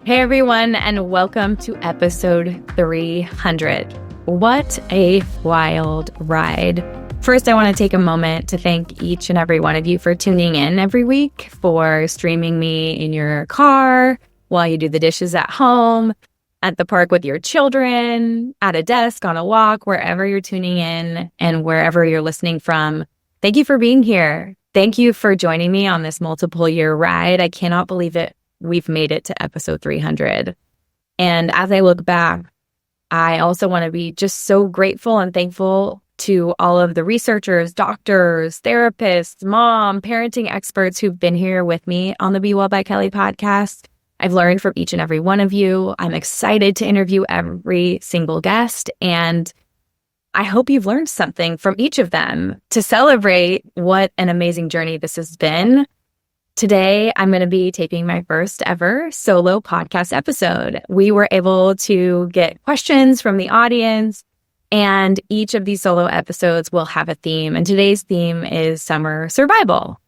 Hey everyone, and welcome to episode 300. What a wild ride. First, I want to take a moment to thank each and every one of you for tuning in every week, for streaming me in your car, while you do the dishes at home, at the park with your children, at a desk, on a walk, wherever you're tuning in and wherever you're listening from. Thank you for being here. Thank you for joining me on this multiple year ride. I cannot believe it. We've made it to episode 300. And as I look back, I also want to be just so grateful and thankful to all of the researchers, doctors, therapists, parenting experts who've been here with me on the Be Well by Kelly podcast. I've learned from each and every one of you. I'm excited to interview every single guest, and I hope you've learned something from each of them to celebrate what an amazing journey this has been. Today, I'm going to be taping my first ever solo podcast episode. We were able to get questions from the audience, and each of these solo episodes will have a theme. And today's theme is summer survival.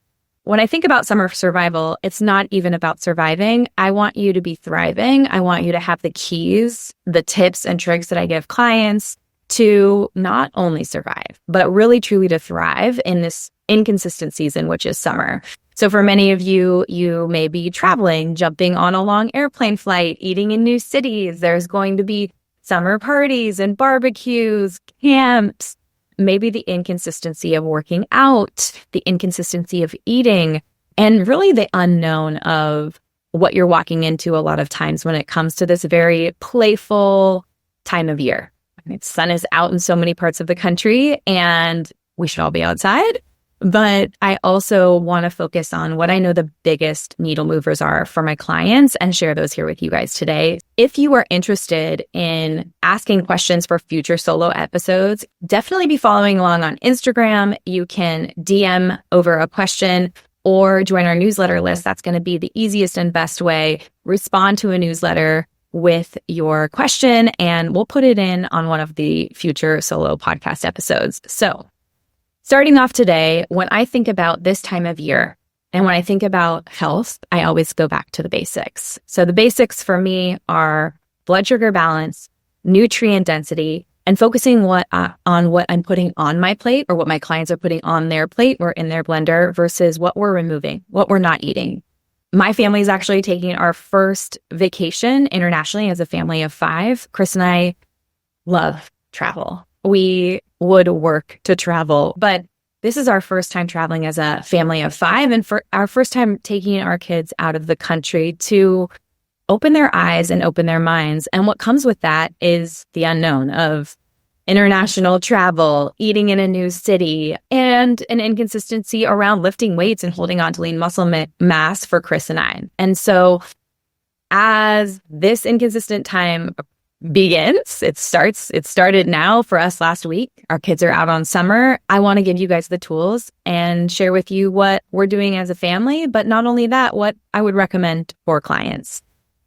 When I think about summer survival, it's not even about surviving. I want you to be thriving. I want you to have the keys, the tips and tricks that I give clients to not only survive, but really truly to thrive in this inconsistent season, which is summer. So for many of you, you may be traveling, jumping on a long airplane flight, eating in new cities. There's going to be summer parties and barbecues, camps, maybe the inconsistency of working out, the inconsistency of eating, and really the unknown of what you're walking into a lot of times when it comes to this very playful time of year. The sun is out in so many parts of the country, and we should all be outside. But I also want to focus on what I know the biggest needle movers are for my clients and share those here with you guys today. If you are interested in asking questions for future solo episodes, definitely be following along on Instagram. You can DM over a question or join our newsletter list. That's going to be the easiest and best way. Respond to a newsletter with your question, and we'll put it in on one of the future solo podcast episodes. So, starting off today, when I think about this time of year and when I think about health, I always go back to the basics. So the basics for me are blood sugar balance, nutrient density, and focusing on what I'm putting on my plate or what my clients are putting on their plate or in their blender versus what we're removing, what we're not eating. My family is actually taking our first vacation internationally as a family of 5. Chris and I love travel. We would work to travel, but this is our first time traveling as a family of 5 and for our first time taking our kids out of the country to open their eyes and open their minds. And what comes with that is the unknown of international travel, eating in a new city, and an inconsistency around lifting weights and holding on to lean muscle mass for Chris and I. And so as this inconsistent time begins, it started now for us last week. Our kids are out on summer. I want to give you guys the tools and share with you what we're doing as a family, but not only that, what I would recommend for clients.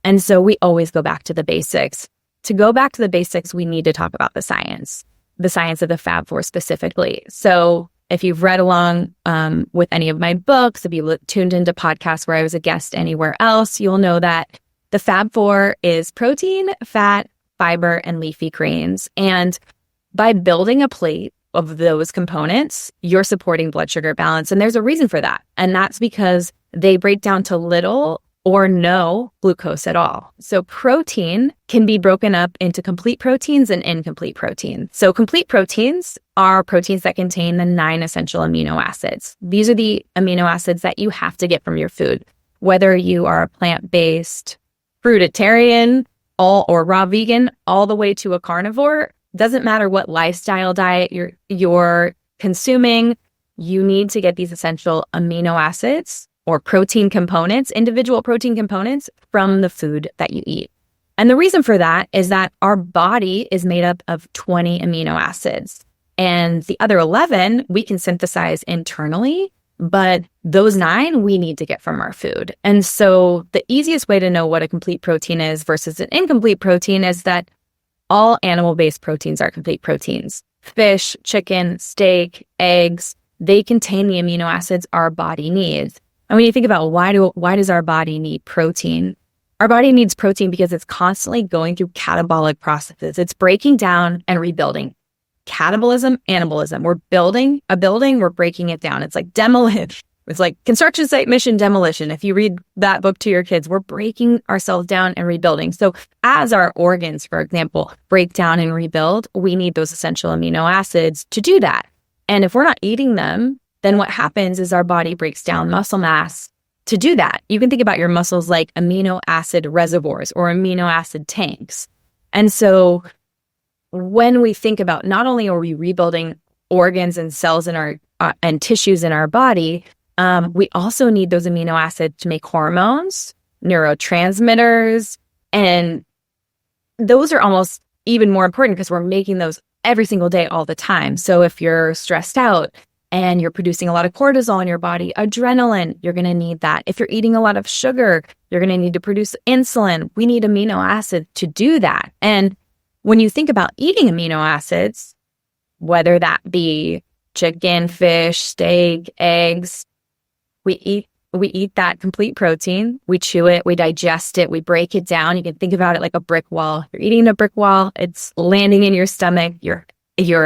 And so we always go back to the basics. To go back to the basics, we need to talk about the science of the Fab Four specifically. So if you've read along with any of my books, if you tuned into podcasts where I was a guest anywhere else, you'll know that the Fab Four is protein, fat, fiber, and leafy greens. And by building a plate of those components, you're supporting blood sugar balance. And there's a reason for that. And that's because they break down to little or no glucose at all. So protein can be broken up into complete proteins and incomplete proteins. So complete proteins are proteins that contain the 9 essential amino acids. These are the amino acids that you have to get from your food, whether you are a plant-based, fruitarian, or raw vegan, all the way to a carnivore. Doesn't matter what lifestyle diet you're consuming, you need to get these essential amino acids or protein components, individual protein components from the food that you eat. And the reason for that is that our body is made up of 20 amino acids, and the other 11 we can synthesize internally, but those 9 we need to get from our food. And so the easiest way to know what a complete protein is versus an incomplete protein is that all animal-based proteins are complete proteins. Fish, chicken, steak, eggs, they contain the amino acids our body needs. And when you think about why does our body need protein? Our body needs protein because it's constantly going through catabolic processes. It's breaking down and rebuilding. Catabolism, anabolism. We're building a building, we're breaking it down. It's like demolition. It's like construction site mission demolition. If you read that book to your kids, we're breaking ourselves down and rebuilding. So as our organs, for example, break down and rebuild, we need those essential amino acids to do that. And if we're not eating them, then what happens is our body breaks down muscle mass to do that. You can think about your muscles like amino acid reservoirs or amino acid tanks. And so when we think about not only are we rebuilding organs and cells in our and tissues in our body, we also need those amino acids to make hormones, neurotransmitters, and those are almost even more important because we're making those every single day all the time. So if you're stressed out and you're producing a lot of cortisol in your body, adrenaline, you're going to need that. If you're eating a lot of sugar, you're going to need to produce insulin. We need amino acids to do that. And when you think about eating amino acids, whether that be chicken, fish, steak, eggs, we eat that complete protein, we chew it, we digest it, we break it down. You can think about it like a brick wall. You're eating a brick wall, it's landing in your stomach, your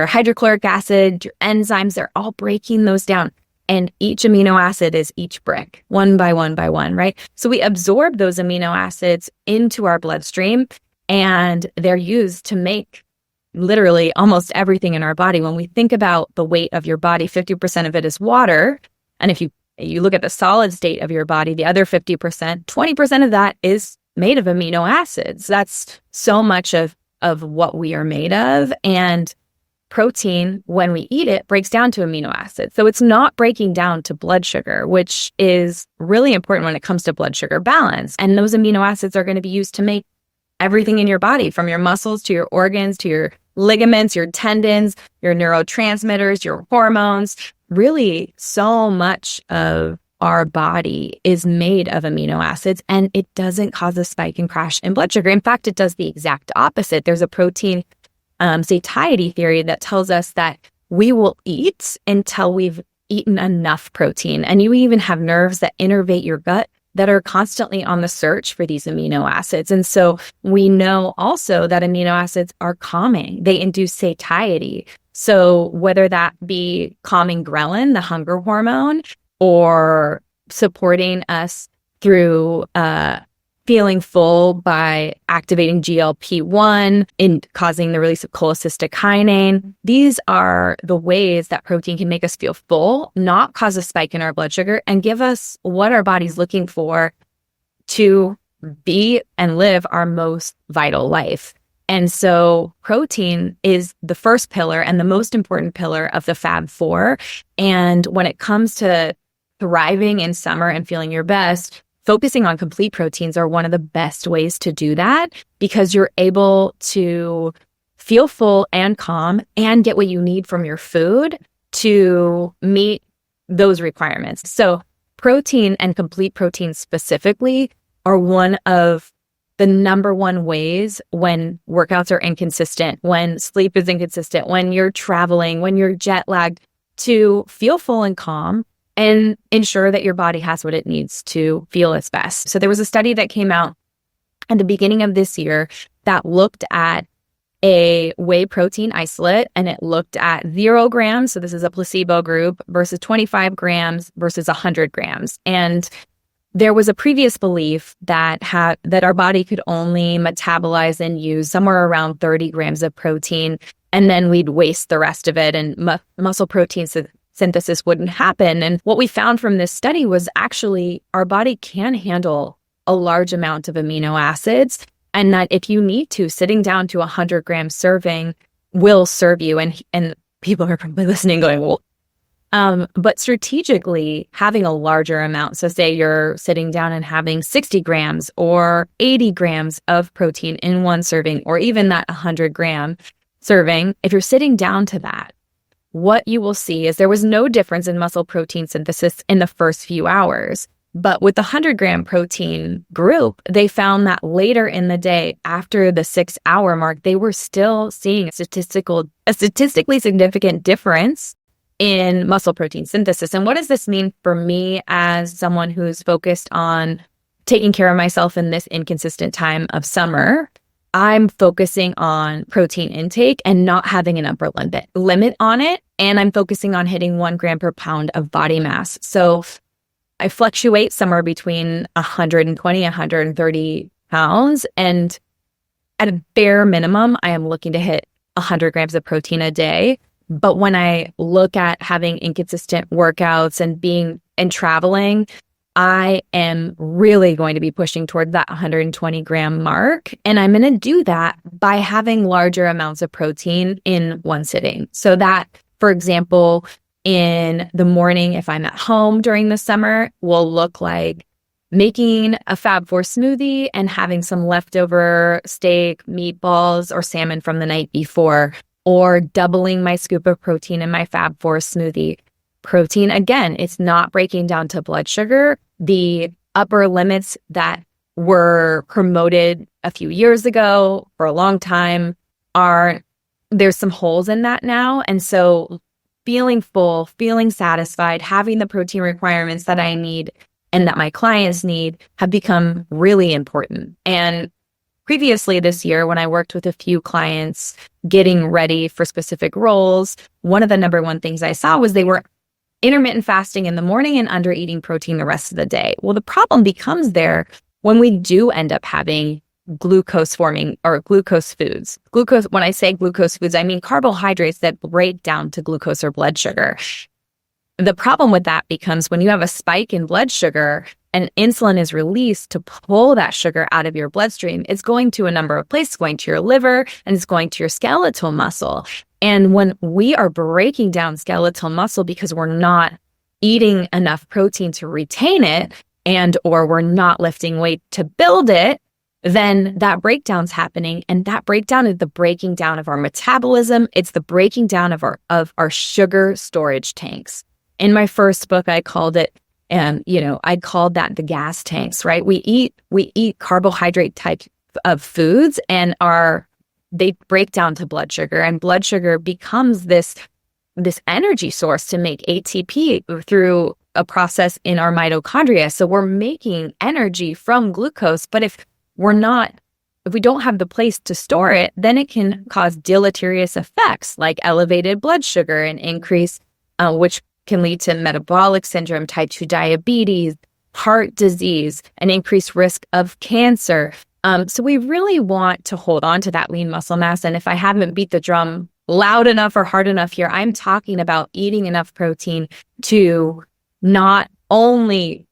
hydrochloric acid, your enzymes, they're all breaking those down. And each amino acid is each brick, one by one by one, right? So we absorb those amino acids into our bloodstream, and they're used to make literally almost everything in our body. When we think about the weight of your body, 50% of it is water. And if you look at the solid state of your body, the other 50%, 20% of that is made of amino acids. That's so much of what we are made of. And protein, when we eat it, breaks down to amino acids. So it's not breaking down to blood sugar, which is really important when it comes to blood sugar balance. And those amino acids are going to be used to make everything in your body, from your muscles to your organs to your ligaments, your tendons, your neurotransmitters, your hormones. Really, so much of our body is made of amino acids, and it doesn't cause a spike and crash in blood sugar. In fact, it does the exact opposite. There's a protein satiety theory that tells us that we will eat until we've eaten enough protein. And you even have nerves that innervate your gut that are constantly on the search for these amino acids. And so we know also that amino acids are calming. They induce satiety. So whether that be calming ghrelin, the hunger hormone, or supporting us through feeling full by activating GLP-1 and causing the release of cholecystokinin. These are the ways that protein can make us feel full, not cause a spike in our blood sugar, and give us what our body's looking for to be and live our most vital life. And so protein is the first pillar and the most important pillar of the Fab Four. And when it comes to thriving in summer and feeling your best, focusing on complete proteins are one of the best ways to do that, because you're able to feel full and calm and get what you need from your food to meet those requirements. So protein and complete protein specifically are one of the number one ways when workouts are inconsistent, when sleep is inconsistent, when you're traveling, when you're jet lagged, to feel full and calm and ensure that your body has what it needs to feel its best. So there was a study that came out at the beginning of this year that looked at a whey protein isolate, and it looked at 0 grams, so this is a placebo group, versus 25 grams versus 100 grams. And there was a previous belief that our body could only metabolize and use somewhere around 30 grams of protein, and then we'd waste the rest of it, and muscle protein synthesis wouldn't happen. And what we found from this study was actually our body can handle a large amount of amino acids, and that if you need to, sitting down to 100-gram serving will serve you. And people are probably listening going, well, but strategically having a larger amount. So say you're sitting down and having 60 grams or 80 grams of protein in one serving, or even that 100-gram serving, if you're sitting down to that, what you will see is there was no difference in muscle protein synthesis in the first few hours. But with the 100-gram protein group, they found that later in the day, after the 6-hour mark, they were still seeing a statistically significant difference in muscle protein synthesis. And what does this mean for me as someone who's focused on taking care of myself in this inconsistent time of summer, I'm focusing on protein intake and not having an upper limit on it. And I'm focusing on hitting 1 gram per pound of body mass. So I fluctuate somewhere between 120, 130 pounds. And at a bare minimum, I am looking to hit 100 grams of protein a day. But when I look at having inconsistent workouts and traveling, I am really going to be pushing toward that 120 gram mark. And I'm going to do that by having larger amounts of protein in one sitting. So that, for example, in the morning, if I'm at home during the summer, will look like making a Fab Four smoothie and having some leftover steak, meatballs, or salmon from the night before, or doubling my scoop of protein in my Fab Four smoothie. Protein, again, it's not breaking down to blood sugar. The upper limits that were promoted a few years ago for a long time there's some holes in that now. And so feeling full, feeling satisfied, having the protein requirements that I need and that my clients need have become really important. And previously this year, when I worked with a few clients getting ready for specific roles, one of the number one things I saw was they were intermittent fasting in the morning and under eating protein the rest of the day. Well, the problem becomes there when we do end up having glucose forming or glucose foods. When I say glucose foods, I mean carbohydrates that break down to glucose or blood sugar. The problem with that becomes when you have a spike in blood sugar and insulin is released to pull that sugar out of your bloodstream, it's going to a number of places, going to your liver and it's going to your skeletal muscle. And when we are breaking down skeletal muscle because we're not eating enough protein to retain it or we're not lifting weight to build it, then that breakdown's happening. And that breakdown is the breaking down of our metabolism. It's the breaking down of our sugar storage tanks. In my first book, I called it, I called that the gas tanks, right? We eat carbohydrate types of foods and they break down to blood sugar, and blood sugar becomes this energy source to make ATP through a process in our mitochondria. So we're making energy from glucose, but if we don't have the place to store it, then it can cause deleterious effects like elevated blood sugar and increase, which can lead to metabolic syndrome, type 2 diabetes, heart disease, an increased risk of cancer. So we really want to hold on to that lean muscle mass. And if I haven't beat the drum loud enough or hard enough here, I'm talking about eating enough protein to not only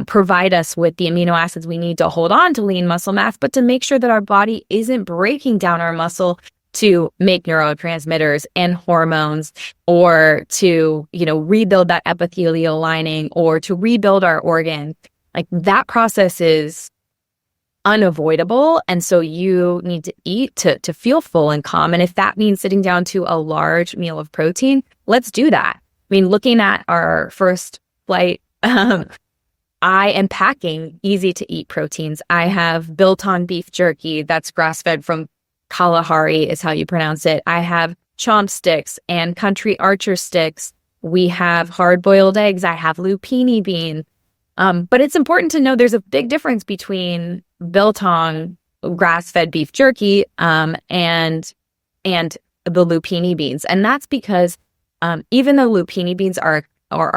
provide us with the amino acids we need to hold on to lean muscle mass, but to make sure that our body isn't breaking down our muscle to make neurotransmitters and hormones, or to, rebuild that epithelial lining, or to rebuild our organ. Like, that process is unavoidable. And so you need to eat to feel full and calm. And if that means sitting down to a large meal of protein, let's do that. I mean, looking at our first flight, I am packing easy to eat proteins. I have Biltong beef jerky that's grass-fed from Kalahari is how you pronounce it. I have chomp sticks and country archer sticks. We have hard-boiled eggs. I have lupini bean. But it's important to know there's a big difference between Biltong grass-fed beef jerky and the lupini beans. And that's because even though lupini beans are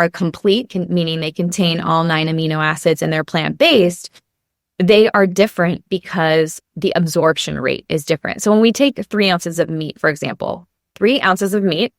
complete, meaning they contain all 9 amino acids and they're plant-based, they are different because the absorption rate is different. So when we take 3 ounces of meat, for example, 3 ounces of meat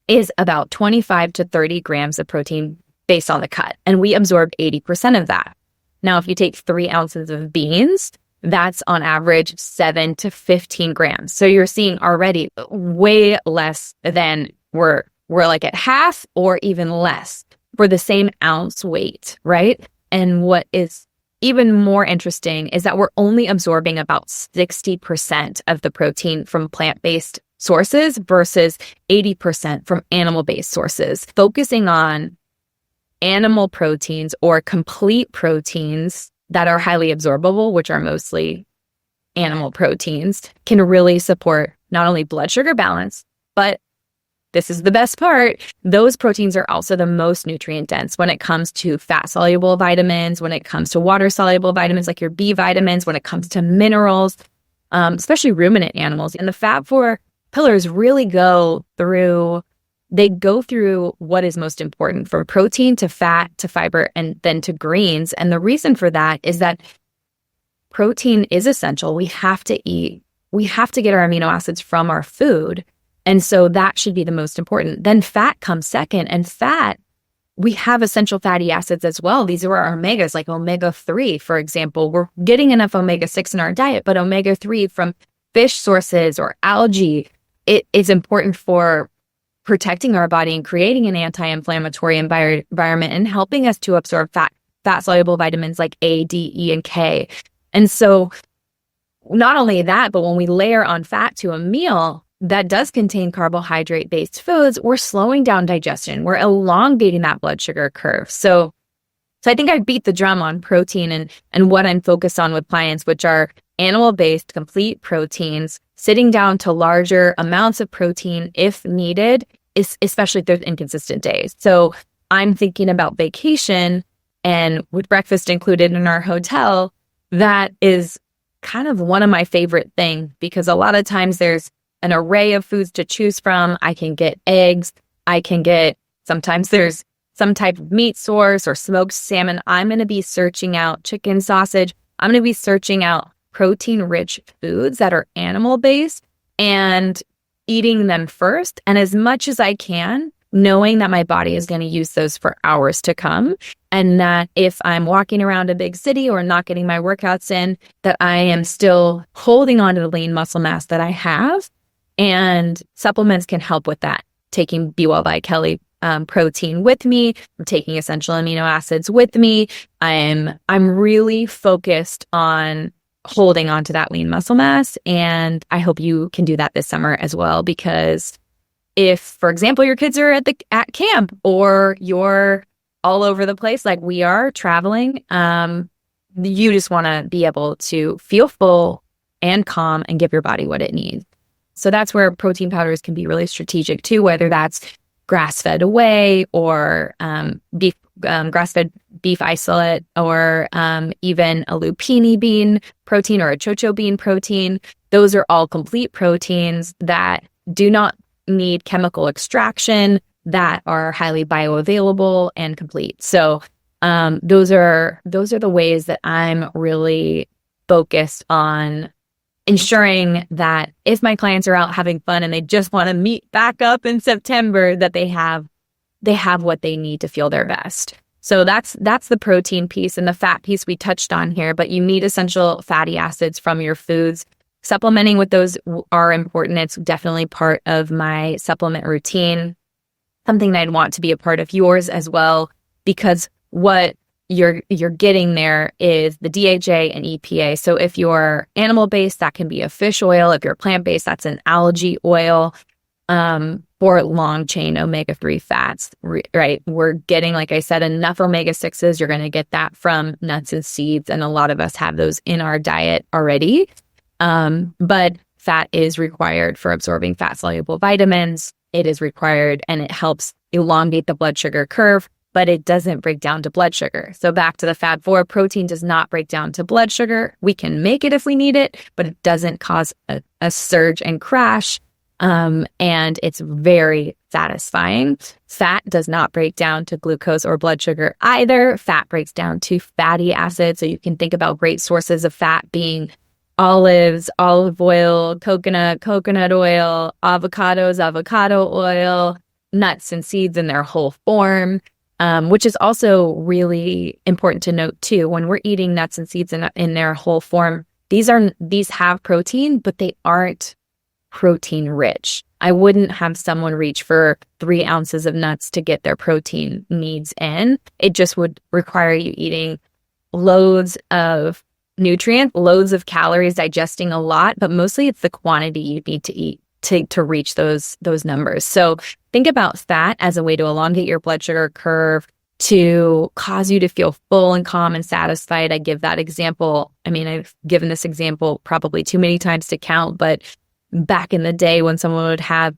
is about 25 to 30 grams of protein based on the cut, and we absorb 80% of that. Now, if you take 3 ounces of beans, that's on average 7 to 15 grams. So you're seeing already way less than we're like at half or even less for the same ounce weight, right? And what is even more interesting is that we're only absorbing about 60% of the protein from plant-based sources versus 80% from animal-based sources. Focusing on animal proteins or complete proteins that are highly absorbable, which are mostly animal proteins, can really support not only blood sugar balance, but this is the best part, those proteins are also the most nutrient dense when it comes to fat-soluble vitamins, when it comes to water-soluble vitamins like your B vitamins, when it comes to minerals, especially ruminant animals. And the fat four pillars really go through what is most important, from protein to fat to fiber and then to greens. And the reason for that is that protein is essential. We have to eat. We have to get our amino acids from our food. And so that should be the most important. Then fat comes second. And fat, we have essential fatty acids as well. These are our omegas, like omega-3, for example. We're getting enough omega-6 in our diet, but omega-3 from fish sources or algae, it is important for protecting our body and creating an anti-inflammatory environment and helping us to absorb fat-soluble vitamins like A, D, E, and K. And so not only that, but when we layer on fat to a meal that does contain carbohydrate-based foods, we're slowing down digestion. We're elongating that blood sugar curve. So I think I beat the drum on protein and what I'm focused on with clients, which are animal-based complete proteins, sitting down to larger amounts of protein if needed, especially if there's inconsistent days. So I'm thinking about vacation, and with breakfast included in our hotel, that is kind of one of my favorite things, because a lot of times there's an array of foods to choose from. I can get eggs. Sometimes there's some type of meat source or smoked salmon. I'm going to be searching out chicken, sausage. I'm going to be searching out protein-rich foods that are animal-based and eating them first. And as much as I can, knowing that my body is going to use those for hours to come, and that if I'm walking around a big city or not getting my workouts in, that I am still holding on to the lean muscle mass that I have. And supplements can help with that. Taking Be Well by Kelly protein with me. I'm taking essential amino acids with me. I'm really focused on holding on to that lean muscle mass. And I hope you can do that this summer as well, because if, for example, your kids are at camp, or you're all over the place like we are traveling, you just want to be able to feel full and calm and give your body what it needs. So that's where protein powders can be really strategic too, whether that's grass-fed whey or grass-fed beef isolate, or even a lupini bean protein or a chocho bean protein. Those are all complete proteins that do not need chemical extraction, that are highly bioavailable and complete. So those are the ways that I'm really focused on ensuring that if my clients are out having fun and they just want to meet back up in September, that they have what they need to feel their best. So that's the protein piece. And the fat piece we touched on here, but you need essential fatty acids from your foods. Supplementing with those are important. It's definitely part of my supplement routine, something that I'd want to be a part of yours as well, because what you're getting there is the DHA and EPA. So if you're animal-based, that can be a fish oil. If you're plant-based, that's an algae oil. For long-chain omega-3 fats, right? We're getting, like I said, enough omega-6s. You're going to get that from nuts and seeds, and a lot of us have those in our diet already. But fat is required for absorbing fat-soluble vitamins. It is required, and it helps elongate the blood sugar curve, but it doesn't break down to blood sugar. So back to the fat four, protein does not break down to blood sugar. We can make it if we need it, but it doesn't cause a surge and crash. And it's very satisfying. Fat does not break down to glucose or blood sugar either. Fat breaks down to fatty acids. So you can think about great sources of fat being olives, olive oil, coconut oil, avocados, avocado oil, nuts and seeds in their whole form, which is also really important to note too. When we're eating nuts and seeds in their whole form, these have protein, but they aren't protein rich. I wouldn't have someone reach for 3 ounces of nuts to get their protein needs in. It just would require you eating loads of nutrients, loads of calories, digesting a lot, but mostly it's the quantity you need to eat to reach those numbers. So think about fat as a way to elongate your blood sugar curve, to cause you to feel full and calm and satisfied. I give that example. I mean, I've given this example probably too many times to count, but back in the day when someone would have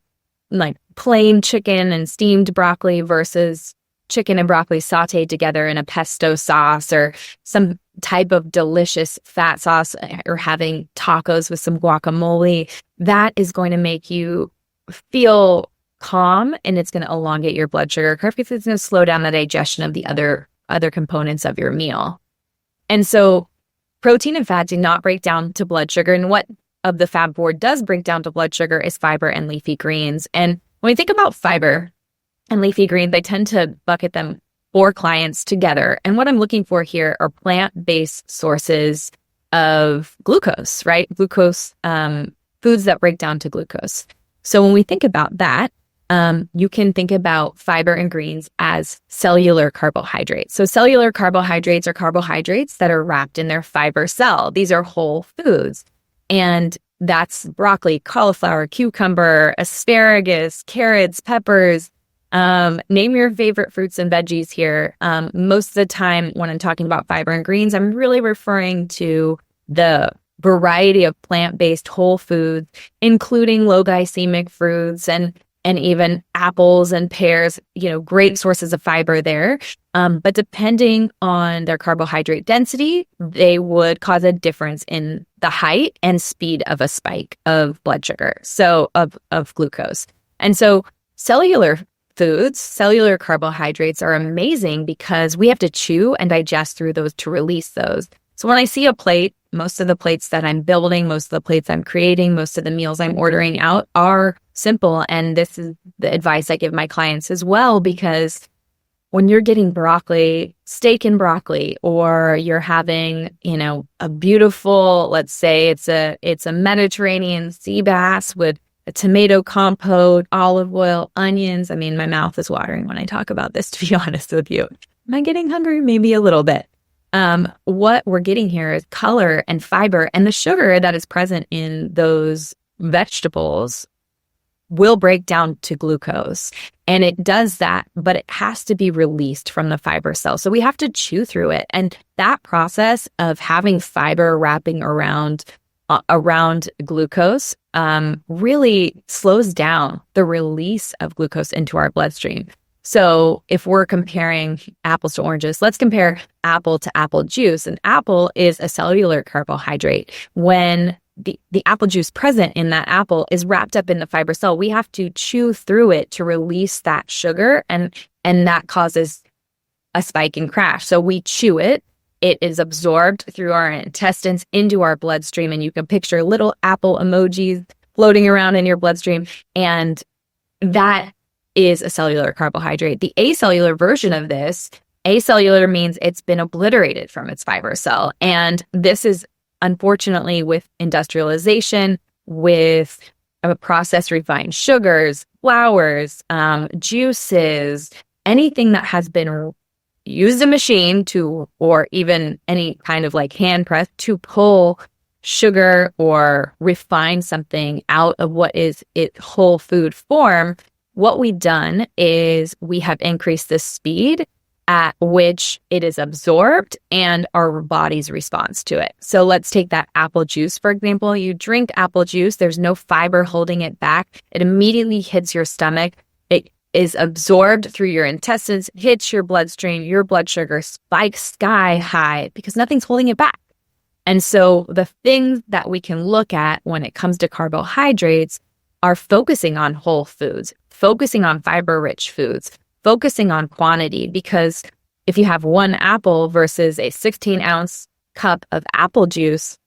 like plain chicken and steamed broccoli versus chicken and broccoli sauteed together in a pesto sauce or some type of delicious fat sauce, or having tacos with some guacamole, that is going to make you feel calm, and it's going to elongate your blood sugar curve because it's going to slow down the digestion of the other components of your meal. And so protein and fat do not break down to blood sugar. And what of the fat board does break down to blood sugar is fiber and leafy greens. And when we think about fiber and leafy greens, I tend to bucket them for clients together. And what I'm looking for here are plant-based sources of glucose, right? Glucose, foods that break down to glucose. So when we think about that, you can think about fiber and greens as cellular carbohydrates. So cellular carbohydrates are carbohydrates that are wrapped in their fiber cell. These are whole foods. And that's broccoli, cauliflower, cucumber, asparagus, carrots, peppers. Name your favorite fruits and veggies here. Most of the time when I'm talking about fiber and greens, I'm really referring to the variety of plant-based whole foods, including low glycemic fruits and even apples and pears, great sources of fiber there. But depending on their carbohydrate density, they would cause a difference in the height and speed of a spike of blood sugar, so of glucose. And so cellular foods, cellular carbohydrates are amazing because we have to chew and digest through those to release those. So when I see a plate, most of the plates that I'm building, most of the plates I'm creating, most of the meals I'm ordering out are simple. And this is the advice I give my clients as well, because when you're getting broccoli, steak and broccoli, or you're having, a beautiful, let's say it's a Mediterranean sea bass with a tomato compote, olive oil, onions. I mean, my mouth is watering when I talk about this, to be honest with you. Am I getting hungry? Maybe a little bit. What we're getting here is color and fiber, and the sugar that is present in those vegetables will break down to glucose. And it does that, but it has to be released from the fiber cell. So we have to chew through it. And that process of having fiber wrapping around glucose really slows down the release of glucose into our bloodstream. So if we're comparing apples to oranges, let's compare apple to apple juice. An apple is a cellular carbohydrate. When the apple juice present in that apple is wrapped up in the fiber cell, we have to chew through it to release that sugar, and that causes a spike and crash. So we chew it. It is absorbed through our intestines into our bloodstream, and you can picture little apple emojis floating around in your bloodstream, and that is a cellular carbohydrate. The acellular version of this, acellular means it's been obliterated from its fiber cell. And this is, unfortunately, with industrialization, with processed refined sugars, flours, juices, anything that has been used a machine to, or even any kind of like hand press to pull sugar or refine something out of what is its whole food form. What we've done is we have increased the speed at which it is absorbed and our body's response to it. So let's take that apple juice, for example. You drink apple juice, there's no fiber holding it back. It immediately hits your stomach. It is absorbed through your intestines, hits your bloodstream, your blood sugar spikes sky high because nothing's holding it back. And so the things that we can look at when it comes to carbohydrates are focusing on whole foods, focusing on fiber-rich foods, focusing on quantity, because if you have one apple versus a 16-ounce cup of apple juice,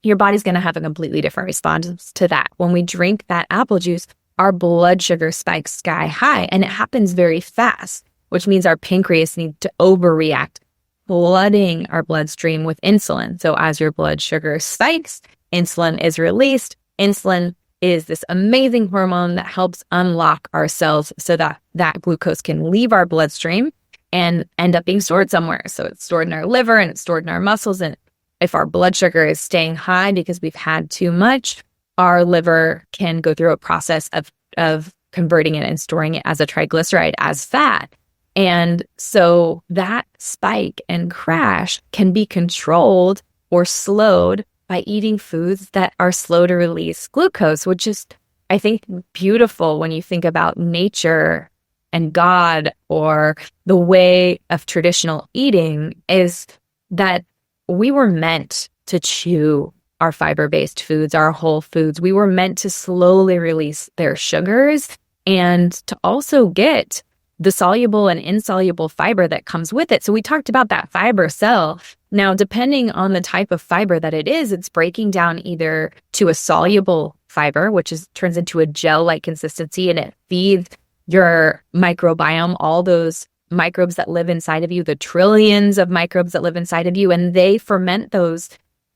your body's going to have a completely different response to that. When we drink that apple juice, our blood sugar spikes sky high, and it happens very fast, which means our pancreas needs to overreact, flooding our bloodstream with insulin. So as your blood sugar spikes, insulin is released. Insulin is this amazing hormone that helps unlock our cells so that that glucose can leave our bloodstream and end up being stored somewhere. So it's stored in our liver and it's stored in our muscles. And if our blood sugar is staying high because we've had too much, our liver can go through a process of converting it and storing it as a triglyceride, as fat. And so that spike and crash can be controlled or slowed by eating foods that are slow to release glucose, which is, I think beautiful when you think about nature and God or the way of traditional eating is that we were meant to chew our fiber-based foods, our whole foods. We were meant to slowly release their sugars and to also get the soluble and insoluble fiber that comes with it. So we talked about that fiber cell. Now, depending on the type of fiber that it is, it's breaking down either to a soluble fiber, which turns into a gel-like consistency, and it feeds your microbiome, all those microbes that live inside of you, the trillions of microbes that live inside of you, and they ferment those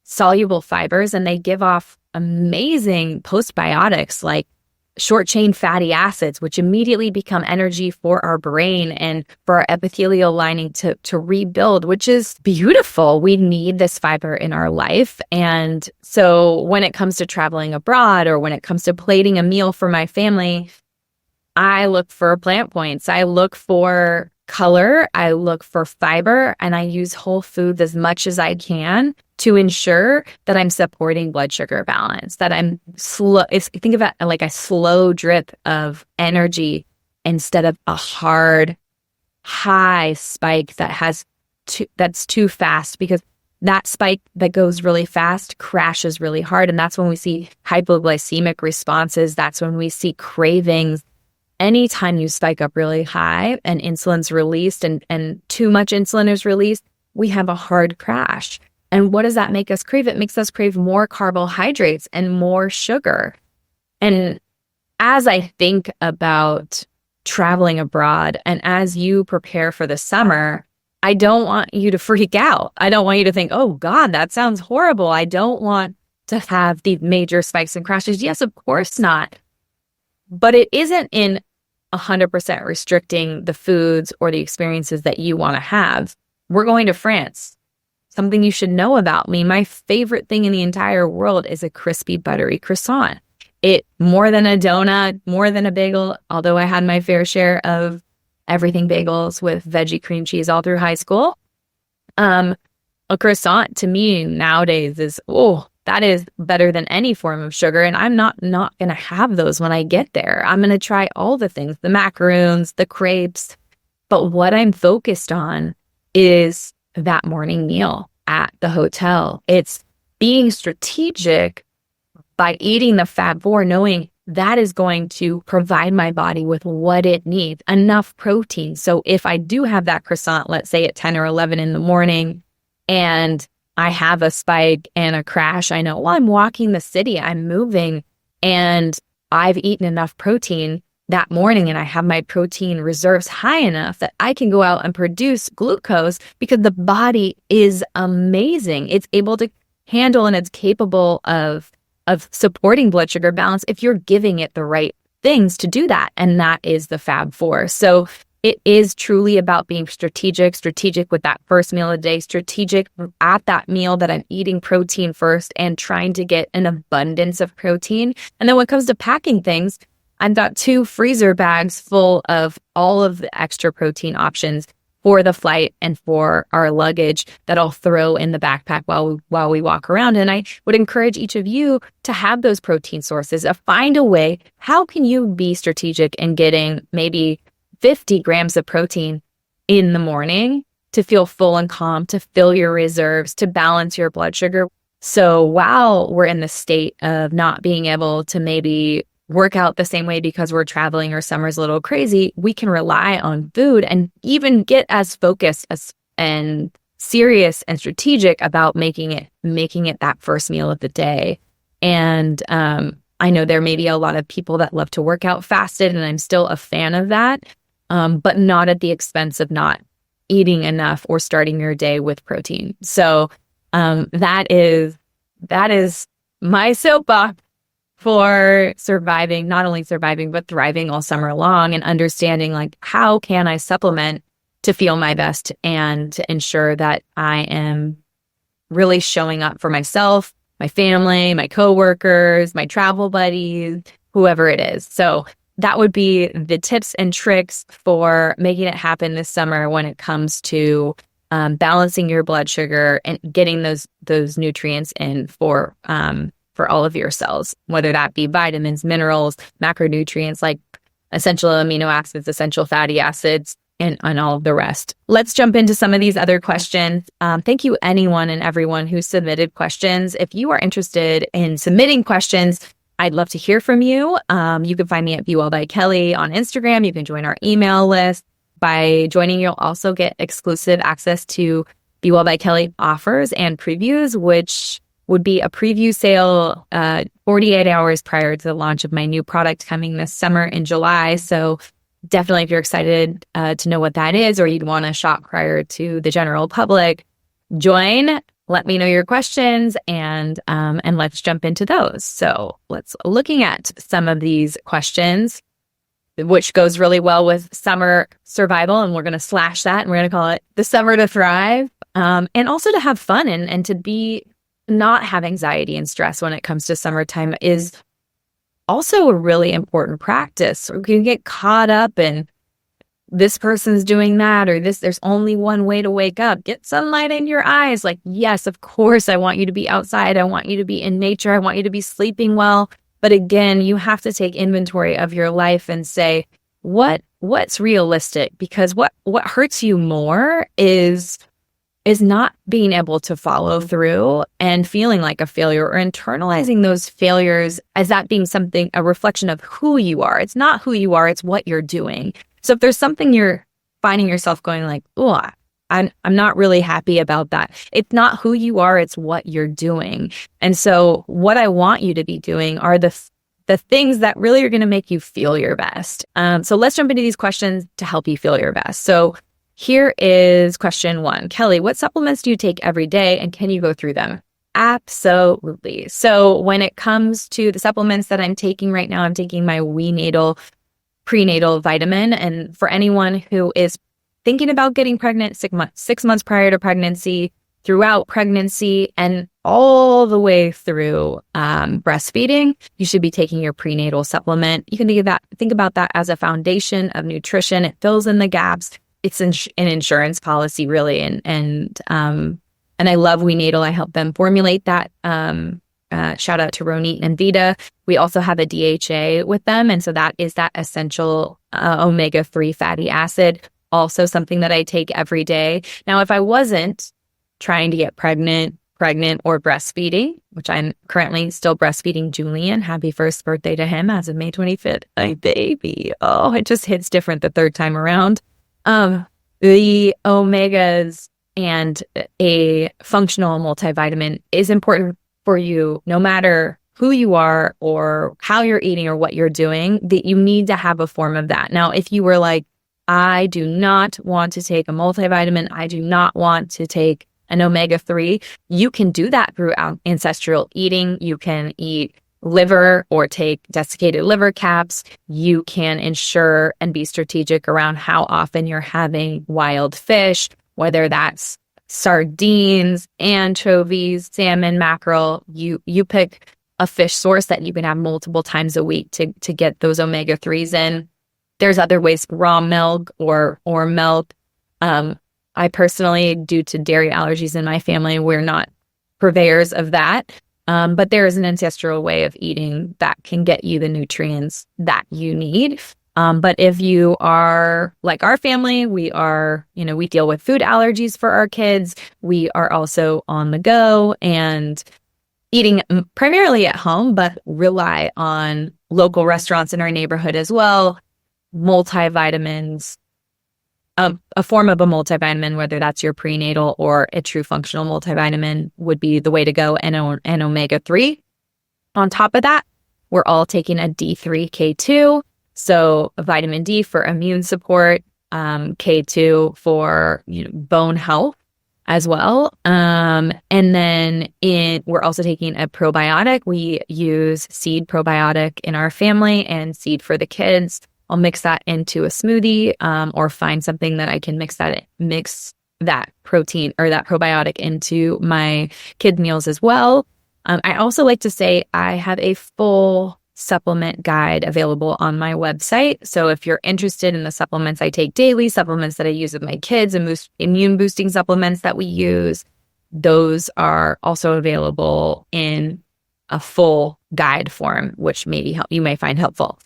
soluble fibers and they give off amazing postbiotics like short chain fatty acids, which immediately become energy for our brain and for our epithelial lining to rebuild, which is beautiful. We need this fiber in our life. And so when it comes to traveling abroad or when it comes to plating a meal for my family, I look for plant points. I look for color. I look for fiber, and I use whole foods as much as I can to ensure that I'm supporting blood sugar balance, that I'm slow. Think of it like a slow drip of energy instead of a hard, high spike that's too fast, because that spike that goes really fast crashes really hard. And that's when we see hypoglycemic responses. That's when we see cravings. Anytime you spike up really high and insulin's released and too much insulin is released, we have a hard crash. And what does that make us crave? It makes us crave more carbohydrates and more sugar. And as I think about traveling abroad and as you prepare for the summer, I don't want you to freak out. I don't want you to think, oh God, that sounds horrible. I don't want to have these major spikes and crashes. Yes, of course not. But it isn't in 100% restricting the foods or the experiences that you want to have. We're going to France. Something you should know about me. My favorite thing in the entire world is a crispy, buttery croissant. It more than a donut, more than a bagel, although I had my fair share of everything bagels with veggie cream cheese all through high school. A croissant to me nowadays is, that is better than any form of sugar. And I'm not going to have those when I get there. I'm going to try all the things, the macaroons, the crepes. But what I'm focused on is that morning meal at the hotel. It's being strategic by eating the Fab Four, knowing that is going to provide my body with what it needs, enough protein. So if I do have that croissant, let's say at 10 or 11 in the morning, and I have a spike and a crash, I know, well, I'm walking the city, I'm moving, and I've eaten enough protein that morning and I have my protein reserves high enough that I can go out and produce glucose, because the body is amazing. It's able to handle and it's capable of supporting blood sugar balance if you're giving it the right things to do that. And that is the Fab Four. So it is truly about being strategic with that first meal of the day, strategic at that meal that I'm eating protein first and trying to get an abundance of protein. And then when it comes to packing things, I've got 2 freezer bags full of all of the extra protein options for the flight and for our luggage that I'll throw in the backpack while we walk around. And I would encourage each of you to have those protein sources. Find a way. How can you be strategic in getting maybe 50 grams of protein in the morning to feel full and calm, to fill your reserves, to balance your blood sugar? So while we're in the state of not being able to maybe work out the same way because we're traveling or summer's a little crazy, we can rely on food and even get as focused and serious and strategic about making it that first meal of the day. And I know there may be a lot of people that love to work out fasted, and I'm still a fan of that, but not at the expense of not eating enough or starting your day with protein. So that is my soapbox for surviving, not only surviving, but thriving all summer long, and understanding like, how can I supplement to feel my best and to ensure that I am really showing up for myself, my family, my coworkers, my travel buddies, whoever it is. So that would be the tips and tricks for making it happen this summer when it comes to balancing your blood sugar and getting those nutrients in for for all of your cells, whether that be vitamins, minerals, macronutrients like essential amino acids, essential fatty acids, and all of the rest. Let's jump into some of these other questions. Thank you, anyone and everyone who submitted questions. If you are interested in submitting questions, I'd love to hear from you. You can find me at Be Well by Kelly on Instagram. You can join our email list. By joining, you'll also get exclusive access to Be Well by Kelly offers and previews, which would be a preview sale 48 hours prior to the launch of my new product coming this summer in July. So definitely, if you're excited to know what that is, or you'd want to shop prior to the general public, join. Let me know your questions, and let's jump into those. So looking at some of these questions, which goes really well with summer survival, and we're going to slash that, and we're going to call it the summer to thrive, and also to have fun and to not have anxiety and stress when it comes to summertime is also a really important practice. We can get caught up in this person's doing that or this. There's only one way to wake up. Get sunlight in your eyes. Like, yes, of course, I want you to be outside. I want you to be in nature. I want you to be sleeping well. But again, you have to take inventory of your life and say, what's realistic? Because what hurts you more is not being able to follow through and feeling like a failure or internalizing those failures as that being a reflection of who you are. It's not who you are, it's what you're doing. So if there's something you're finding yourself going like, oh, I'm not really happy about that. It's not who you are, it's what you're doing. And so what I want you to be doing are the things that really are going to make you feel your best. So let's jump into these questions to help you feel your best. So here is question 1. Kelly, what supplements do you take every day, and can you go through them? Absolutely. So when it comes to the supplements that I'm taking right now, I'm taking my prenatal vitamin. And for anyone who is thinking about getting pregnant 6 months prior to pregnancy, throughout pregnancy, and all the way through breastfeeding, you should be taking your prenatal supplement. You can think about that as a foundation of nutrition. It fills in the gaps. It's an insurance policy, really, and I love WeNatal. I help them formulate that. Shout out to Ronit and Vita. We also have a DHA with them, and so that is that essential omega-3 fatty acid. Also, something that I take every day. Now, if I wasn't trying to get pregnant or breastfeeding, which I'm currently still breastfeeding Julian. Happy first birthday to him as of May 25th. My baby. Oh, it just hits different the third time around. The omegas and a functional multivitamin is important for you, no matter who you are or how you're eating or what you're doing, that you need to have a form of that. Now, if you were like, I do not want to take a multivitamin, I do not want to take an omega-3, you can do that through ancestral eating. You can eat liver or take desiccated liver caps. You can ensure and be strategic around how often you're having wild fish, whether that's sardines, anchovies, salmon, mackerel. You pick a fish source that you can have multiple times a week to get those omega-3s in. There's other ways, raw milk or milk. I personally, due to dairy allergies in my family, we're not purveyors of that. But there is an ancestral way of eating that can get you the nutrients that you need. But if you are like our family, we deal with food allergies for our kids. We are also on the go and eating primarily at home, but rely on local restaurants in our neighborhood as well. Multivitamins, a form of a multivitamin, whether that's your prenatal or a true functional multivitamin, would be the way to go, and omega-3. On top of that, we're all taking a D3K2, so a vitamin D for immune support, K2 for bone health as well. And then we're also taking a probiotic. We use seed probiotic in our family and seed for the kids. I'll mix that into a smoothie or find something that I can mix that protein or that probiotic into my kid meals as well. I also like to say I have a full supplement guide available on my website. So if you're interested in the supplements I take daily, supplements that I use with my kids, and immune boosting supplements that we use, those are also available in a full guide form, which you may find helpful.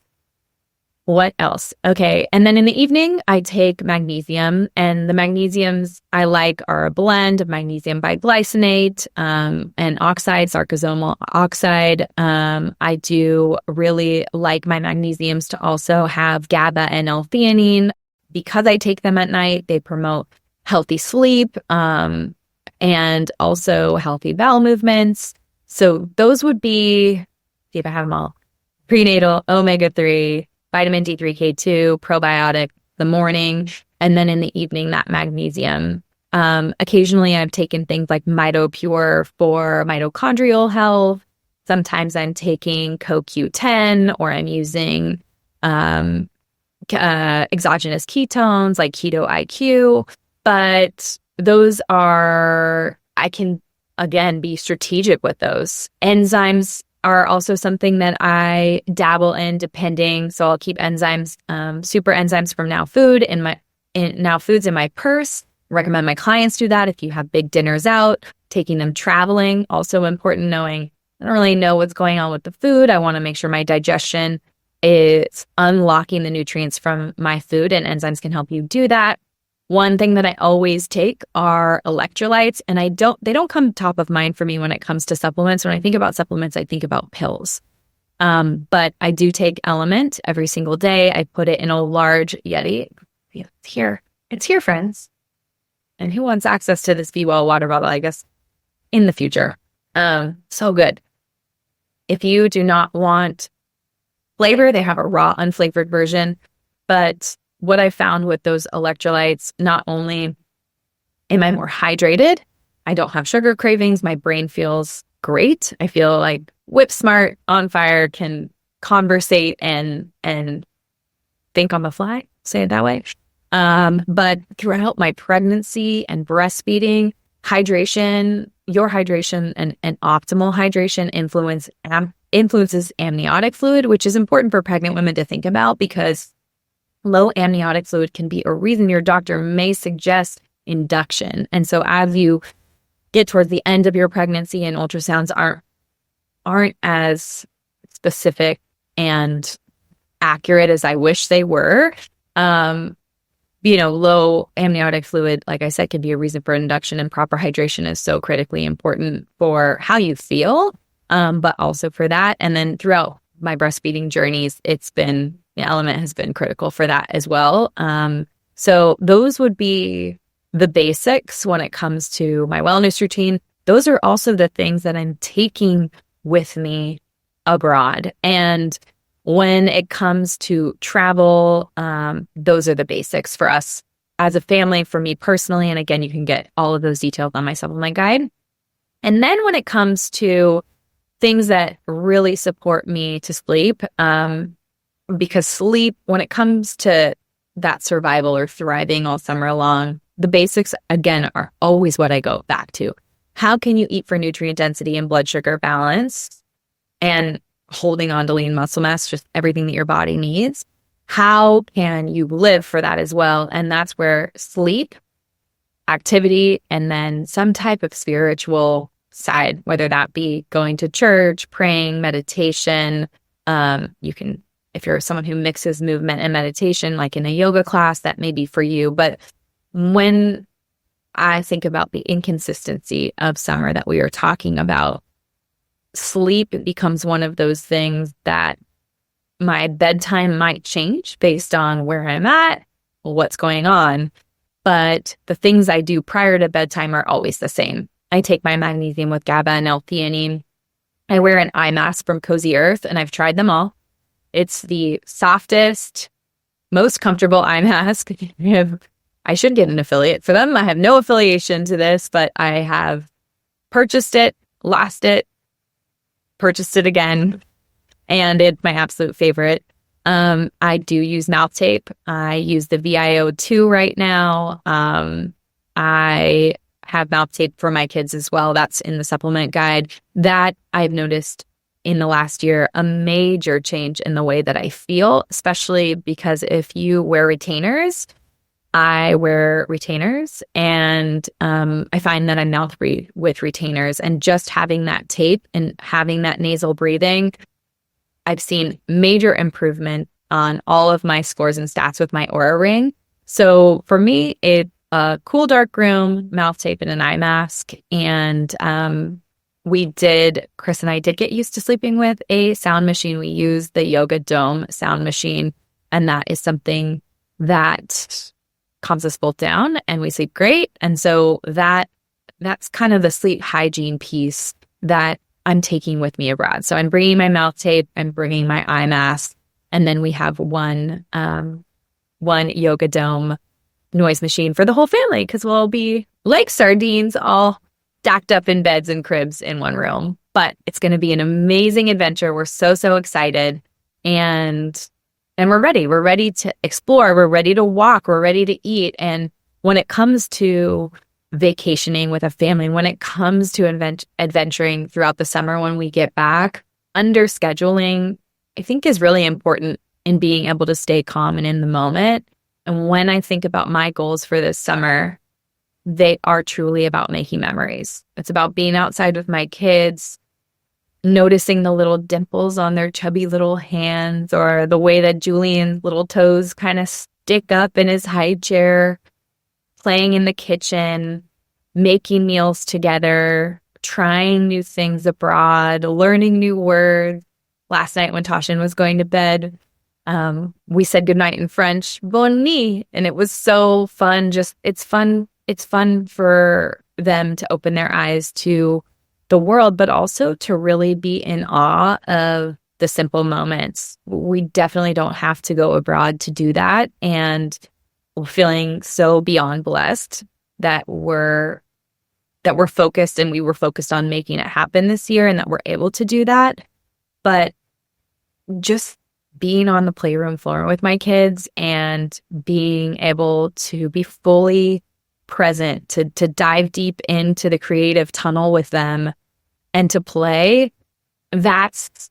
What else? Okay. And then in the evening, I take magnesium, and the magnesiums I like are a blend of magnesium biglycinate and oxide, sarcosomal oxide. I do really like my magnesiums to also have GABA and L-theanine. Because I take them at night, they promote healthy sleep and also healthy bowel movements. So those would be, see if I have them all, prenatal, omega-3, vitamin D3K2, probiotic, the morning, and then in the evening, that magnesium. Occasionally, I've taken things like MitoPure for mitochondrial health. Sometimes I'm taking CoQ10, or I'm using exogenous ketones like Keto IQ. But those are, I can, again, be strategic with those. Enzymes are also something that I dabble in depending. So I'll keep enzymes, super enzymes from Now Foods in my purse. Recommend my clients do that if you have big dinners out, taking them traveling. Also important knowing, I don't really know what's going on with the food. I want to make sure my digestion is unlocking the nutrients from my food, and enzymes can help you do that. One thing that I always take are electrolytes, and they don't come top of mind for me when it comes to supplements. When I think about supplements, I think about pills. But I do take Element every single day. I put it in a large Yeti. It's here. It's here, friends. And who wants access to this Be Well water bottle, I guess, in the future? So good. If you do not want flavor, they have a raw, unflavored version. But what I found with those electrolytes, not only am I more hydrated, I don't have sugar cravings, my brain feels great. I feel like whip smart, on fire, can conversate and think on the fly, say it that way. But throughout my pregnancy and breastfeeding, your hydration and optimal hydration influences amniotic fluid, which is important for pregnant women to think about, because low amniotic fluid can be a reason your doctor may suggest induction. And so as you get towards the end of your pregnancy and ultrasounds aren't as specific and accurate as I wish they were, low amniotic fluid, like I said, can be a reason for induction, and proper hydration is so critically important for how you feel, but also for that. And then throughout my breastfeeding journeys, Element has been critical for that as well. So those would be the basics when it comes to my wellness routine. Those are also the things that I'm taking with me abroad. And when it comes to travel, those are the basics for us as a family, for me personally. And again, you can get all of those details on my supplement guide. And then when it comes to things that really support me to sleep, because sleep, when it comes to that survival or thriving all summer long, the basics, again, are always what I go back to. How can you eat for nutrient density and blood sugar balance and holding on to lean muscle mass, just everything that your body needs? How can you live for that as well? And that's where sleep, activity, and then some type of spiritual side, whether that be going to church, praying, meditation. You can, if you're someone who mixes movement and meditation, like in a yoga class, that may be for you. But when I think about the inconsistency of summer that we are talking about, sleep becomes one of those things that my bedtime might change based on where I'm at, what's going on. But the things I do prior to bedtime are always the same. I take my magnesium with GABA and L-theanine. I wear an eye mask from Cozy Earth, and I've tried them all. It's the softest, most comfortable eye mask. I should get an affiliate for them. I have no affiliation to this, but I have purchased it, lost it, purchased it again, and it's my absolute favorite. I do use mouth tape. I use the VIO2 right now. I have mouth tape for my kids as well. That's in the supplement guide. That I've noticed in the last year a major change in the way that I feel, especially because if you wear retainers, I wear retainers, and I find that I mouth breathe with retainers, and just having that tape and having that nasal breathing, I've seen major improvement on all of my scores and stats with my Aura Ring. So for me, it's a cool dark room, mouth tape, and an eye mask. And Chris and I did get used to sleeping with a sound machine. We use the Yoga Dome sound machine, and that is something that calms us both down and we sleep great. And so that's kind of the sleep hygiene piece that I'm taking with me abroad. So I'm bringing my mouth tape, I'm bringing my eye mask, and then we have one Yoga Dome noise machine for the whole family, because we'll be like sardines all stacked up in beds and cribs in one room. But it's going to be an amazing adventure. We're so excited, and we're ready. We're ready to explore. We're ready to walk. We're ready to eat. And when it comes to vacationing with a family, when it comes to adventuring throughout the summer when we get back, under scheduling, I think, is really important in being able to stay calm and in the moment. And when I think about my goals for this summer, they are truly about making memories. It's about being outside with my kids, noticing the little dimples on their chubby little hands, or the way that Julian's little toes kind of stick up in his high chair, playing in the kitchen, making meals together, trying new things abroad, learning new words. Last night when Tashin was going to bed, we said goodnight in French, bonne nuit, and it was so fun. It's fun for them to open their eyes to the world, but also to really be in awe of the simple moments. We definitely don't have to go abroad to do that. And we're feeling so beyond blessed that we're focused, and we were focused on making it happen this year, and that we're able to do that. But just being on the playroom floor with my kids and being able to be fully present, to dive deep into the creative tunnel with them and to play, that's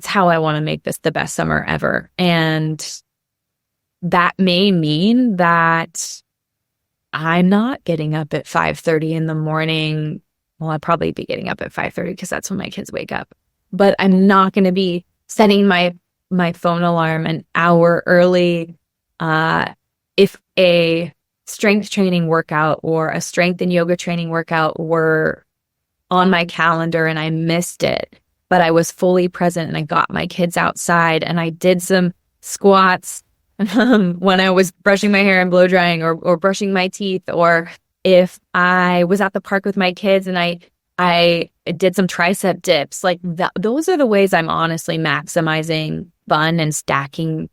how I want to make this the best summer ever. And that may mean that I'm not getting up at 5:30 in the morning. Well, I'll probably be getting up at 5:30 because that's when my kids wake up. But I'm not going to be setting my phone alarm an hour early. If a strength training workout or a strength and yoga training workout were on my calendar and I missed it, but I was fully present and I got my kids outside and I did some squats when I was brushing my hair and blow drying or brushing my teeth, or if I was at the park with my kids and I did some tricep dips, like those are the ways I'm honestly maximizing fun and stacking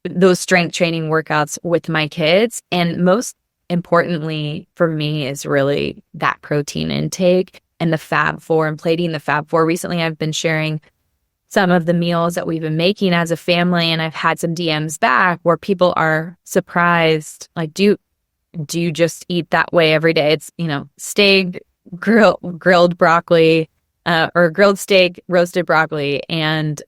those strength training workouts with my kids. And most importantly for me is really that protein intake and the Fab Four and plating the Fab Four. Recently, I've been sharing some of the meals that we've been making as a family, and I've had some DMs back where people are surprised. Like, do you just eat that way every day? It's, steak, grilled broccoli, or grilled steak, roasted broccoli, and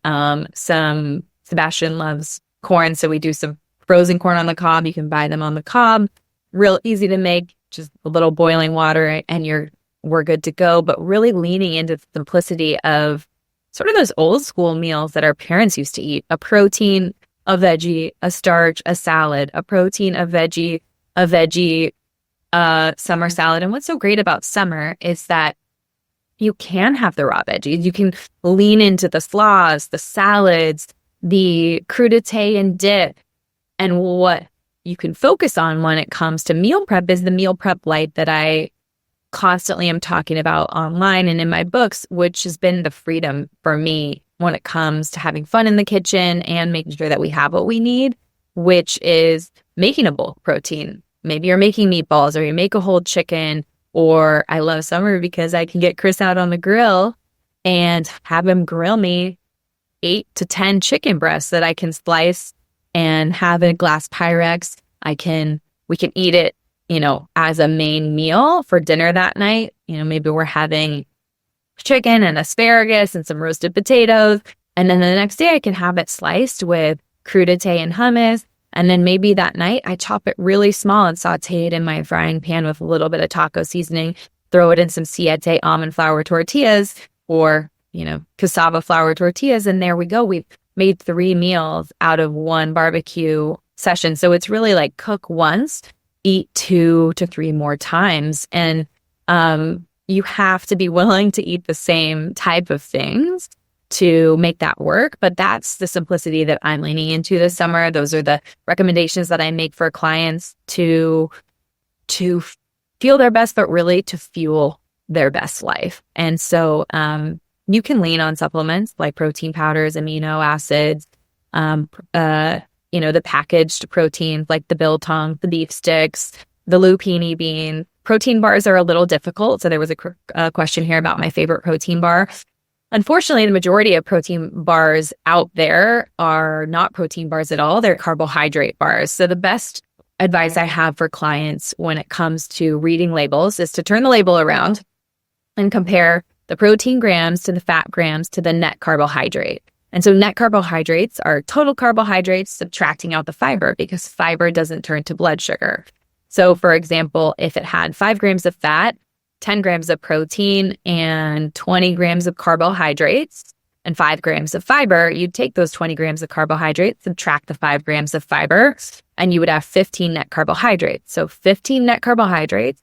some, Sebastian loves corn, so we do some frozen corn on the cob. You can buy them on the cob. Real easy to make, just a little boiling water and we're good to go. But really leaning into the simplicity of sort of those old school meals that our parents used to eat: a protein, a veggie, a starch, a salad, a protein, a veggie, summer salad. And what's so great about summer is that you can have the raw veggies. You can lean into the slaws, the salads, the crudité and dip. And what you can focus on when it comes to meal prep is the meal prep light that I constantly am talking about online and in my books, which has been the freedom for me when it comes to having fun in the kitchen and making sure that we have what we need, which is making a bulk protein. Maybe you're making meatballs, or you make a whole chicken, or I love summer because I can get Chris out on the grill and have him grill me 8 to 10 chicken breasts that I can slice and have in a glass Pyrex. We can eat it, as a main meal for dinner that night. Maybe we're having chicken and asparagus and some roasted potatoes. And then the next day I can have it sliced with crudité and hummus. And then maybe that night I chop it really small and saute it in my frying pan with a little bit of taco seasoning, throw it in some siete almond flour tortillas or, cassava flour tortillas. And there we go. We've made 3 meals out of 1 barbecue session. So it's really like cook once, eat 2 to 3 more times. And you have to be willing to eat the same type of things to make that work. But that's the simplicity that I'm leaning into this summer. Those are the recommendations that I make for clients to feel their best, but really to fuel their best life. And so you can lean on supplements like protein powders, amino acids, the packaged proteins like the biltong, the beef sticks, the lupini bean. Protein bars are a little difficult. So there was a question here about my favorite protein bar. Unfortunately, the majority of protein bars out there are not protein bars at all. They're carbohydrate bars. So the best advice I have for clients when it comes to reading labels is to turn the label around and compare the protein grams to the fat grams to the net carbohydrate. And so net carbohydrates are total carbohydrates subtracting out the fiber because fiber doesn't turn to blood sugar. So for example, if it had 5 grams of fat, 10 grams of protein, and 20 grams of carbohydrates, and 5 grams of fiber, you'd take those 20 grams of carbohydrates, subtract the 5 grams of fiber, and you would have 15 net carbohydrates. So 15 net carbohydrates,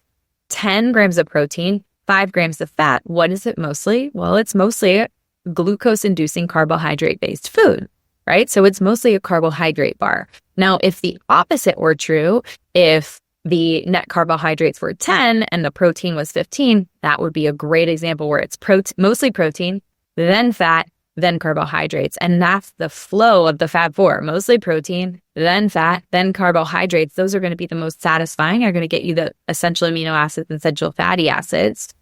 10 grams of protein, 5 grams of fat. What is it mostly? Well, it's mostly glucose-inducing carbohydrate-based food, right? So it's mostly a carbohydrate bar. Now, if the opposite were true, if the net carbohydrates were 10 and the protein was 15, that would be a great example where it's mostly protein, then fat, then carbohydrates. And that's the flow of the Fab Four, mostly protein, then fat, then carbohydrates. Those are going to be the most satisfying, are going to get you the essential amino acids and essential fatty acids.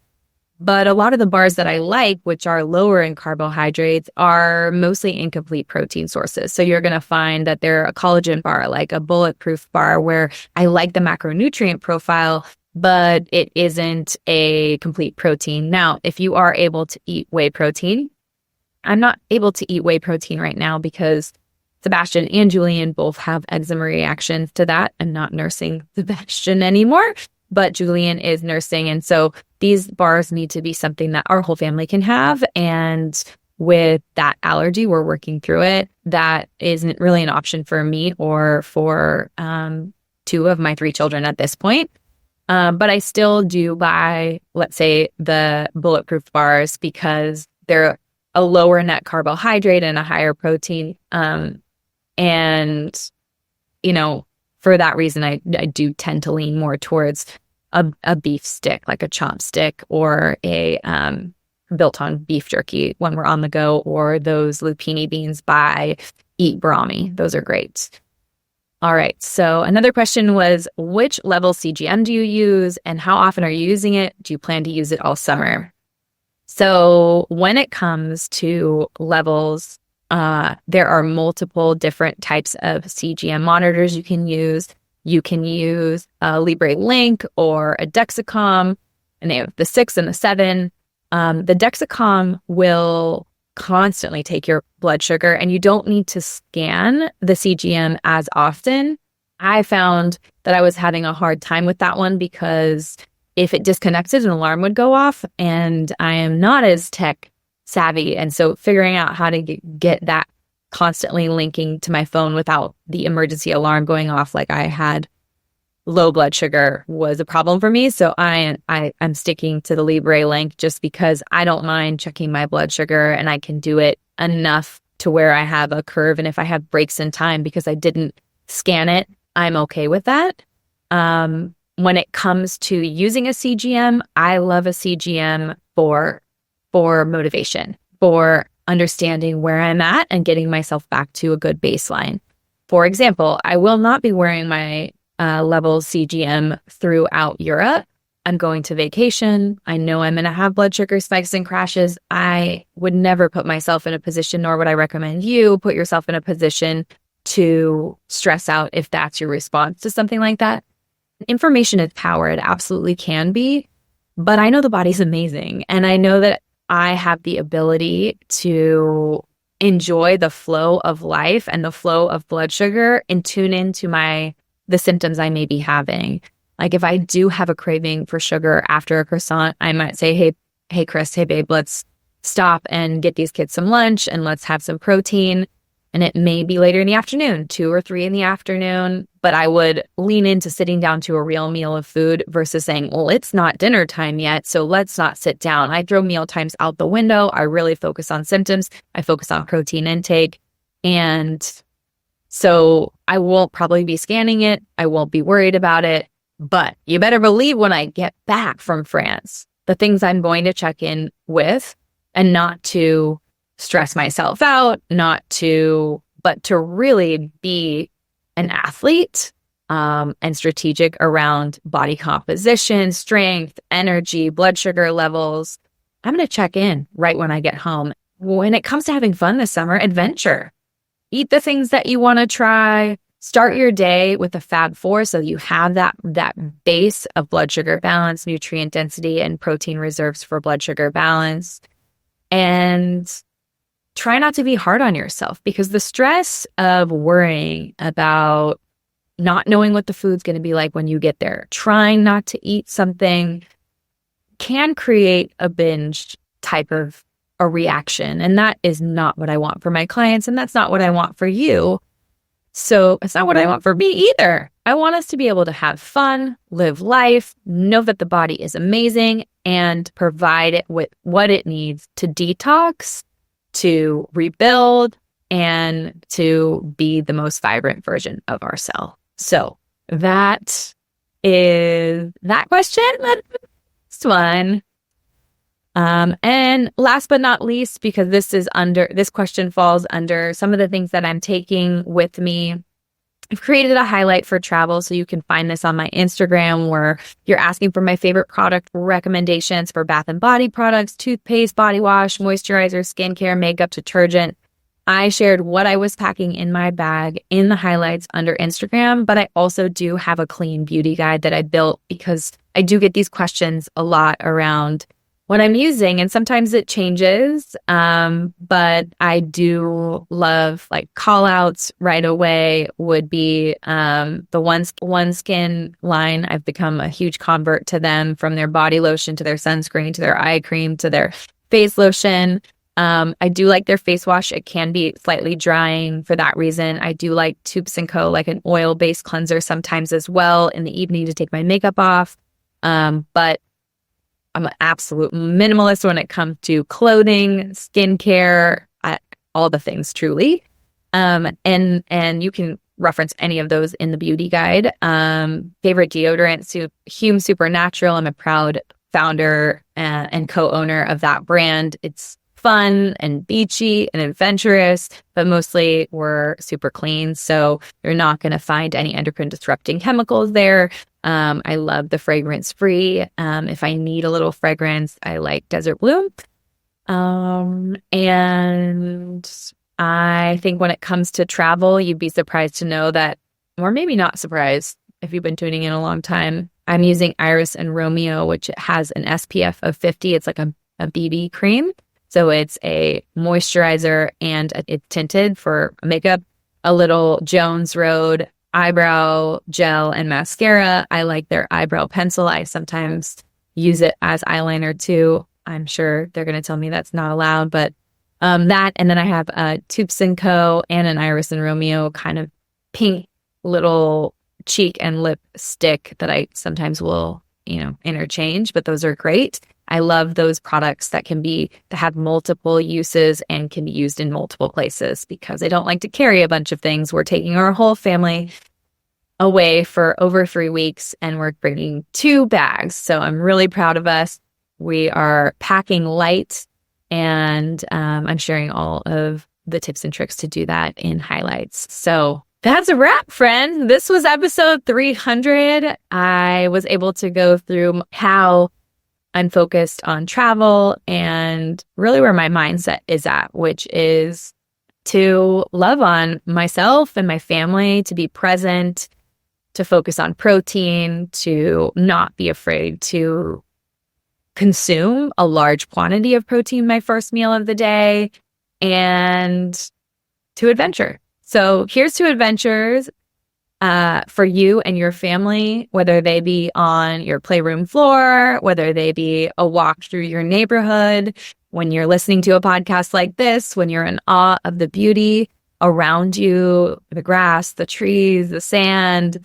But a lot of the bars that I like, which are lower in carbohydrates, are mostly incomplete protein sources. So you're going to find that they're a collagen bar, like a bulletproof bar, where I like the macronutrient profile, but it isn't a complete protein. Now, if you are able to eat whey protein, I'm not able to eat whey protein right now because Sebastian and Julian both have eczema reactions to that. I'm not nursing Sebastian anymore, but Julian is nursing. And so these bars need to be something that our whole family can have. And with that allergy, we're working through it. That isn't really an option for me or for 2 of my 3 children at this point. But I still do buy, let's say, the bulletproof bars because they're a lower net carbohydrate and a higher protein. And, for that reason, I do tend to lean more towards a beef stick, like a chopstick or a biltong beef jerky when we're on the go, or those lupini beans by Eat Brahmi. Those are great. All right. So another question was, which level CGM do you use and how often are you using it? Do you plan to use it all summer? So when it comes to levels, there are multiple different types of CGM monitors you can use. You can use a Libre Link or a Dexcom, and they have the 6 and the 7. The Dexcom will constantly take your blood sugar, and you don't need to scan the CGM as often. I found that I was having a hard time with that one because if it disconnected, an alarm would go off, and I am not as tech savvy. And so figuring out how to get that constantly linking to my phone without the emergency alarm going off like I had low blood sugar was a problem for me. So I'm sticking to the Libre Link just because I don't mind checking my blood sugar, and I can do it enough to where I have a curve. And if I have breaks in time because I didn't scan it, I'm okay with that. When it comes to using a CGM, I love a CGM for motivation, for understanding where I'm at and getting myself back to a good baseline. For example, I will not be wearing my level CGM throughout Europe. I'm going to vacation. I know I'm going to have blood sugar spikes and crashes. I would never put myself in a position, nor would I recommend you put yourself in a position to stress out if that's your response to something like that. Information is power. It absolutely can be. But I know the body's amazing. And I know that I have the ability to enjoy the flow of life and the flow of blood sugar and tune into the symptoms I may be having. Like if I do have a craving for sugar after a croissant, I might say, hey, Chris, hey, babe, let's stop and get these kids some lunch and let's have some protein. And it may be later in the afternoon, 2 or 3 in the afternoon, but I would lean into sitting down to a real meal of food versus saying, well, it's not dinner time yet, so let's not sit down. I throw meal times out the window. I really focus on symptoms. I focus on protein intake. And so I won't probably be scanning it. I won't be worried about it. But you better believe when I get back from France, the things I'm going to check in with, and not to stress myself out, but to really be an athlete and strategic around body composition, strength, energy, blood sugar levels. I'm going to check in right when I get home. When it comes to having fun this summer, adventure. Eat the things that you want to try. Start your day with a Fab4 so you have that base of blood sugar balance, nutrient density, and protein reserves for blood sugar balance. And try not to be hard on yourself, because the stress of worrying about not knowing what the food's going to be like when you get there, trying not to eat something, can create a binge type of a reaction. And that is not what I want for my clients. And that's not what I want for you. So it's not what I want for me either. I want us to be able to have fun, live life, know that the body is amazing, and provide it with what it needs to detox, to rebuild, and to be the most vibrant version of ourselves. So that is that question. Next one. And last but not least, because this question falls under some of the things that I'm taking with me, I've created a highlight for travel. So you can find this on my Instagram, where you're asking for my favorite product recommendations for bath and body products, toothpaste, body wash, moisturizer, skincare, makeup, detergent. I shared what I was packing in my bag in the highlights under Instagram, but I also do have a clean beauty guide that I built because I do get these questions a lot around what I'm using, and sometimes it changes, but I do love, like, call outs right away would be the One Skin line. I've become a huge convert to them, from their body lotion to their sunscreen to their eye cream to their face lotion. I do like their face wash. It can be slightly drying for that reason. I do like Tubes & Co., like an oil-based cleanser sometimes as well in the evening to take my makeup off. But I'm an absolute minimalist when it comes to clothing, skincare, all the things, truly. And you can reference any of those in the beauty guide. Favorite deodorant, Hume Supernatural. I'm a proud founder and co-owner of that brand. It's fun and beachy and adventurous, but mostly we're super clean. So you're not going to find any endocrine disrupting chemicals there. I love the fragrance free. If I need a little fragrance, I like Desert Bloom. And I think when it comes to travel, you'd be surprised to know that, or maybe not surprised if you've been tuning in a long time, I'm using Iris and Romeo, which has an SPF of 50. It's like a BB cream. So it's a moisturizer and it's tinted for makeup. A little Jones Road eyebrow gel and mascara. I like their eyebrow pencil. I sometimes use it as eyeliner too. I'm sure they're going to tell me that's not allowed, but that. And then I have a Tubes & Co. and an Iris and Romeo kind of pink little cheek and lip stick that I sometimes will, interchange, but those are great. I love those products that have multiple uses and can be used in multiple places, because I don't like to carry a bunch of things. We're taking our whole family away for over 3 weeks and we're bringing 2 bags. So I'm really proud of us. We are packing light, and I'm sharing all of the tips and tricks to do that in highlights. So that's a wrap, friends. This was episode 300. I was able to go through how I'm focused on travel and really where my mindset is at, which is to love on myself and my family, to be present, to focus on protein, to not be afraid to consume a large quantity of protein my first meal of the day, and to adventure. So here's to adventures for you and your family, whether they be on your playroom floor, whether they be a walk through your neighborhood, when you're listening to a podcast like this, when you're in awe of the beauty around you, the grass, the trees, the sand,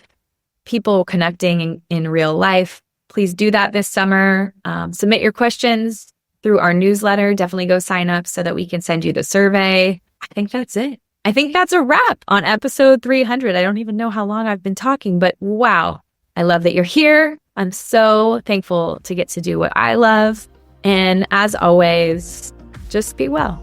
people connecting in real life. Please do that this summer. Submit your questions through our newsletter. Definitely go sign up so that we can send you the survey. I think that's it. I think that's a wrap on episode 300. I don't even know how long I've been talking, but wow, I love that you're here. I'm so thankful to get to do what I love. And as always, just be well.